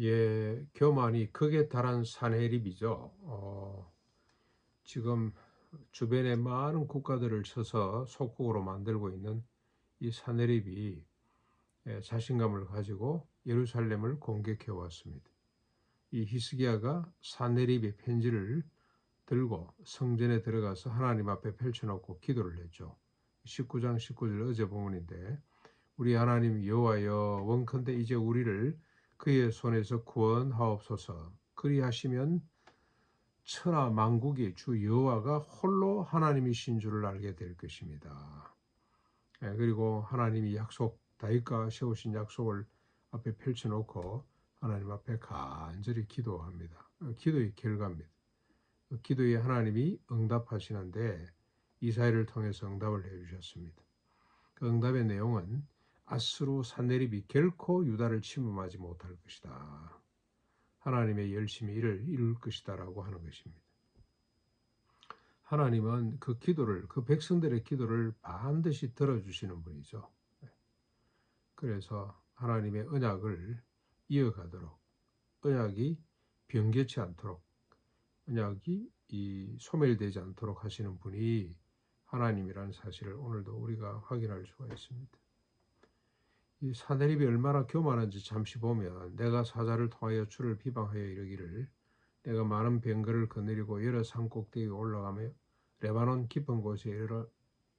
예, 교만이 극에 달한 사내립이죠. 지금 주변에 많은 국가들을 쳐서 속국으로 만들고 있는 이 사내립이 자신감을 가지고 예루살렘을 공격해 왔습니다. 이 히스기야가 사내립의 편지를 들고 성전에 들어가서 하나님 앞에 펼쳐놓고 기도를 했죠. 19장 19절 어제 본문인데, 우리 하나님 여호와여, 원컨대 이제 우리를 그의 손에서 구원하옵소서. 그리하시면 천하 만국의 주 여호와가 홀로 하나님이신 줄을 알게 될 것입니다. 그리고 하나님이 다윗과 세우신 약속을 앞에 펼쳐놓고 하나님 앞에 간절히 기도합니다. 기도의 결과입니다. 기도에 하나님이 응답하시는데 이사야를 통해서 응답을 해주셨습니다. 그 응답의 내용은 아수르 산내립이 결코 유다를 침범하지 못할 것이다. 하나님의 열심히 이를 이룰 것이다라고 하는 것입니다. 하나님은 그 백성들의 기도를 반드시 들어주시는 분이죠. 그래서 하나님의 언약을 이어가도록, 언약이 변개치 않도록, 언약이 소멸되지 않도록 하시는 분이 하나님이라는 사실을 오늘도 우리가 확인할 수가 있습니다. 이 사내립이 얼마나 교만한지 잠시 보면, 내가 사자를 통하여 주를 비방하여 이르기를 내가 많은 뱅거를 거느리고 여러 산 꼭대기에 올라가며 레바논 깊은 곳에 이르러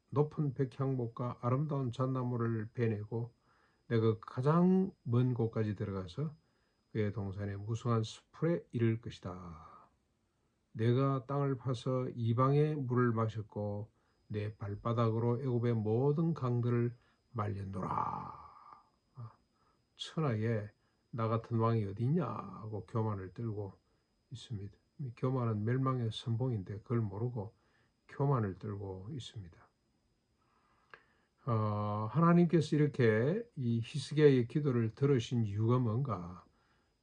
높은 백향목과 아름다운 잣나무를 베내고 내가 가장 먼 곳까지 들어가서 그의 동산에 무성한 숲에 이를 것이다. 내가 땅을 파서 이방의 물을 마셨고 내 발바닥으로 애굽의 모든 강들을 말렸노라. 천하에 나 같은 왕이 어디 있냐고 교만을 떨고 있습니다. 교만은 멸망의 선봉인데 그걸 모르고 교만을 떨고 있습니다. 하나님께서 이렇게 이 히스기야의 기도를 들으신 이유가 뭔가?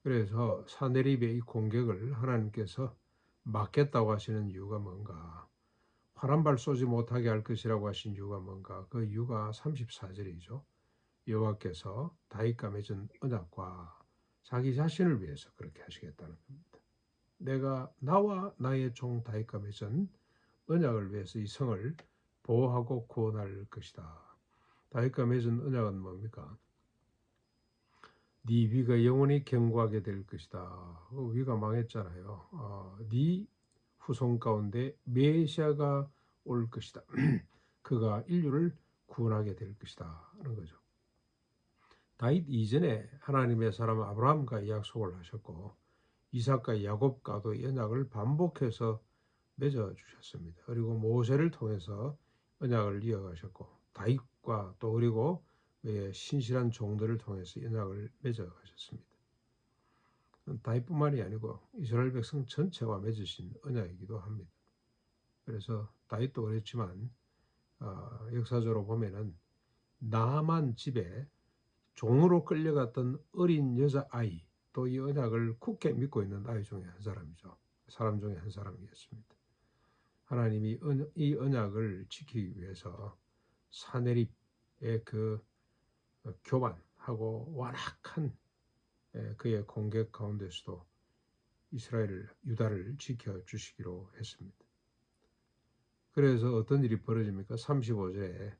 그래서 사내립의 이 공격을 하나님께서 막겠다고 하시는 이유가 뭔가? 활 한 발 쏘지 못하게 할 것이라고 하신 이유가 뭔가? 그 이유가 34절이죠. 여호와께서 다윗과 맺은 언약과 자기 자신을 위해서 그렇게 하시겠다는 겁니다. 내가 나와 나의 종 다윗과 맺은 언약을 위해서 이 성을 보호하고 구원할 것이다. 다윗과 맺은 언약은 뭡니까? 네 위가 영원히 견고하게 될 것이다. 위가 망했잖아요. 네 후손 가운데 메시아가 올 것이다. 그가 인류를 구원하게 될 것이다 하는 거죠. 다윗 이전에 하나님의 사람 아브라함과 약속을 하셨고 이삭과 야곱과도 언약을 반복해서 맺어주셨습니다. 그리고 모세를 통해서 언약을 이어가셨고 다윗과 또 그리고 신실한 종들을 통해서 언약을 맺어가셨습니다. 다윗뿐만이 아니고 이스라엘 백성 전체와 맺으신 언약이기도 합니다. 그래서 다윗도 그랬지만 역사적으로 보면은 나만 집에 종으로 끌려갔던 어린 여자아이, 또 이 언약을 굳게 믿고 있는 아이 중에 한 사람이죠. 사람 중에 한 사람이었습니다. 하나님이 이 언약을 지키기 위해서 사내립의 그 교만하고 완악한 그의 공격 가운데서도 유다를 지켜주시기로 했습니다. 그래서 어떤 일이 벌어집니까? 35절에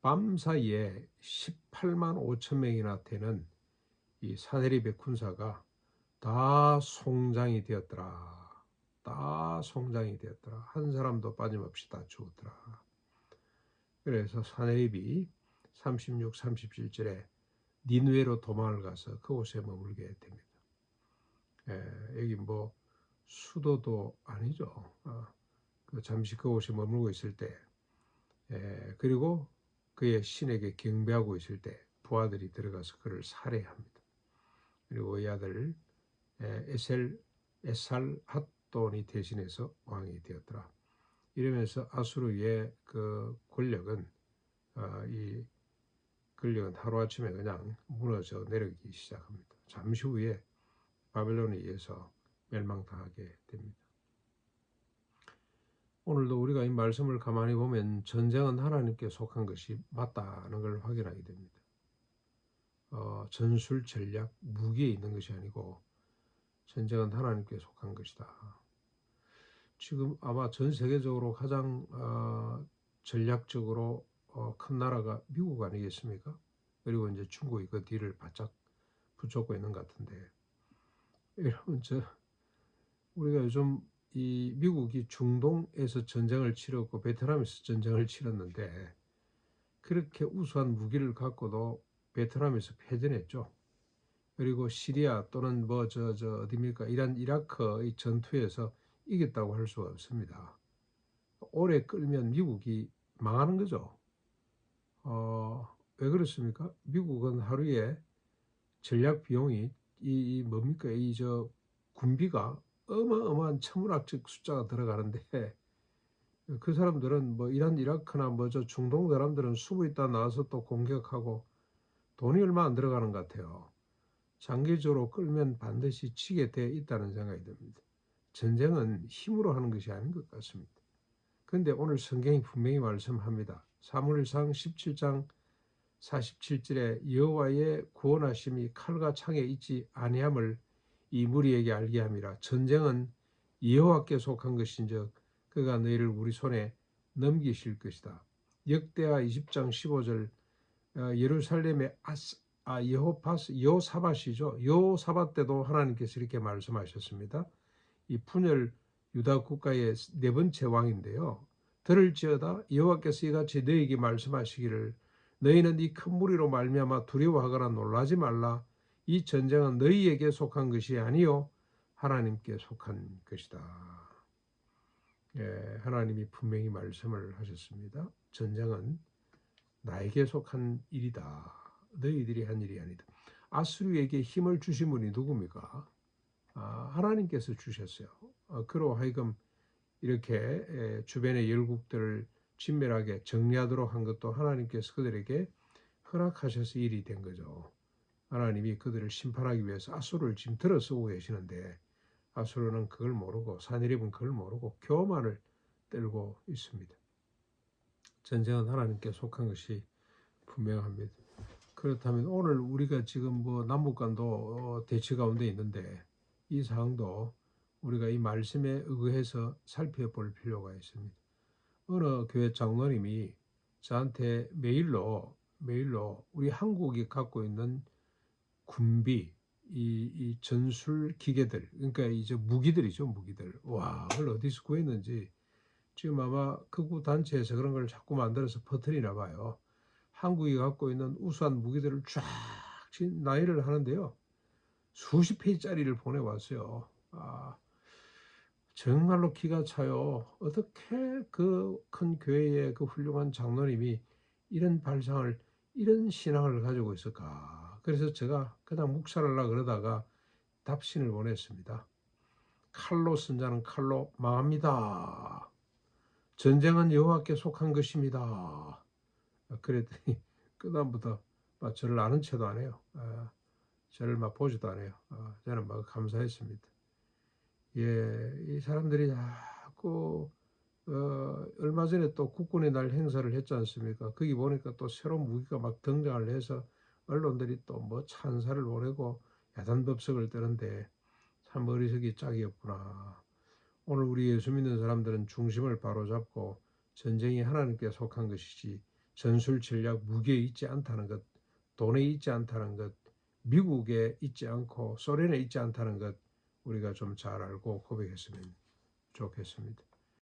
밤사이에 18만 5천 명이나 되는 이 사내립의 군사가 다 송장이 되었더라. 다 송장이 되었더라. 한 사람도 빠짐없이 다 죽었더라. 그래서 사내립이 36, 37절에 니느웨로 도망을 가서 그곳에 머물게 됩니다. 여기 뭐 수도도 아니죠. 잠시 그곳에 머물고 있을 때, 그리고 그의 신에게 경배하고 있을 때 부하들이 들어가서 그를 살해합니다. 그리고 이 아들 에살핫돈이 대신해서 왕이 되었더라. 이러면서 아수르의 그 권력은 이 권력은 하루아침에 그냥 무너져 내리기 시작합니다. 잠시 후에 바벨론에 의해서 멸망당하게 됩니다. 오늘도 우리가 이 말씀을 가만히 보면 전쟁은 하나님께 속한 것이 맞다는 걸 확인하게 됩니다. 전술, 전략, 무기에 있는 것이 아니고 전쟁은 하나님께 속한 것이다. 지금 아마 전 세계적으로 가장 전략적으로 큰 나라가 미국 아니겠습니까? 그리고 이제 중국이 그 뒤를 바짝 붙잡고 있는 것 같은데, 여러분 우리가 요즘 이 미국이 중동에서 전쟁을 치렀고 베트남에서 전쟁을 치렀는데 그렇게 우수한 무기를 갖고도 베트남에서 패전했죠. 그리고 시리아 또는 어디입니까? 이란, 이라크 이 전투에서 이겼다고 할 수가 없습니다. 오래 끌면 미국이 망하는 거죠. 왜 그렇습니까? 미국은 하루에 전략 비용이 뭡니까? 군비가 어마어마한 천문학적 숫자가 들어가는데 그 사람들은 뭐 이란, 이라크나 중동 사람들은 수부 있다 나와서 또 공격하고 돈이 얼마 안 들어가는 것 같아요. 장기적으로 끌면 반드시 치게 돼 있다는 생각이 듭니다. 전쟁은 힘으로 하는 것이 아닌 것 같습니다. 그런데 오늘 성경이 분명히 말씀합니다. 사무엘상 17장 47절에 여호와의 구원하심이 칼과 창에 있지 아니함을 이 무리에게 알게 함이라. 전쟁은 여호와께 속한 것인즉 그가 너희를 우리 손에 넘기실 것이다. 역대하 20장 15절 예루살렘의 여호사밧이죠. 여호사밧 때도 하나님께서 이렇게 말씀하셨습니다. 이 분열 유다 국가의 네 번째 왕인데요. 들을지어다 여호와께서 이같이 너희에게 말씀하시기를 너희는 이 큰 무리로 말미암아 두려워하거나 놀라지 말라. 이 전쟁은 너희에게 속한 것이 아니요 하나님께 속한 것이다. 예, 하나님이 분명히 말씀을 하셨습니다. 전쟁은 나에게 속한 일이다. 너희들이 한 일이 아니다. 아수르에게 힘을 주신 분이 누굽니까? 하나님께서 주셨어요. 그로 하여금 이렇게 주변의 열국들을 진멸하게 정리하도록 한 것도 하나님께서 그들에게 허락하셔서 일이 된 거죠. 하나님이 그들을 심판하기 위해서 아수르를 지금 들어쓰고 계시는데 아수르는 그걸 모르고 사내립은 그걸 모르고 교만을 떨고 있습니다. 전쟁은 하나님께 속한 것이 분명합니다. 그렇다면 오늘 우리가 지금 남북간도 대치 가운데 있는데 이 사항도 우리가 이 말씀에 의해서 살펴볼 필요가 있습니다. 어느 교회 장로님이 저한테 메일로 우리 한국이 갖고 있는 군비 이 전술 기계들, 그러니까 이제 무기들이죠, 무기들. 와, 그걸 어디서 구했는지 지금 아마 극우 단체에서 그런 걸 자꾸 만들어서 퍼뜨리나 봐요. 한국이 갖고 있는 우수한 무기들을 쫙 나열을 하는데요. 수십 페이지짜리를 보내왔어요. 정말로 기가 차요. 어떻게 그 큰 교회의 그 훌륭한 장로님이 이런 발상을, 이런 신앙을 가지고 있을까? 그래서 제가 그냥 묵살하려고 그러다가 답신을 보냈습니다. 칼로 쓴 자는 칼로 망합니다. 전쟁은 여호와께 속한 것입니다. 그랬더니 그다음부터 저를 아는 척도 안 해요. 저를 보지도 않아요. 저는 감사했습니다. 예, 이 사람들이 자꾸 얼마 전에 또 국군의 날 행사를 했지 않습니까? 거기 보니까 또 새로운 무기가 등장을 해서 언론들이 또 찬사를 보내고 야단법석을 뜨는데 참 어리석이 짝이 없구나. 오늘 우리 예수 믿는 사람들은 중심을 바로잡고 전쟁이 하나님께 속한 것이지 전술 전략 무기에 있지 않다는 것, 돈에 있지 않다는 것, 미국에 있지 않고 소련에 있지 않다는 것 우리가 좀 잘 알고 고백했으면 좋겠습니다.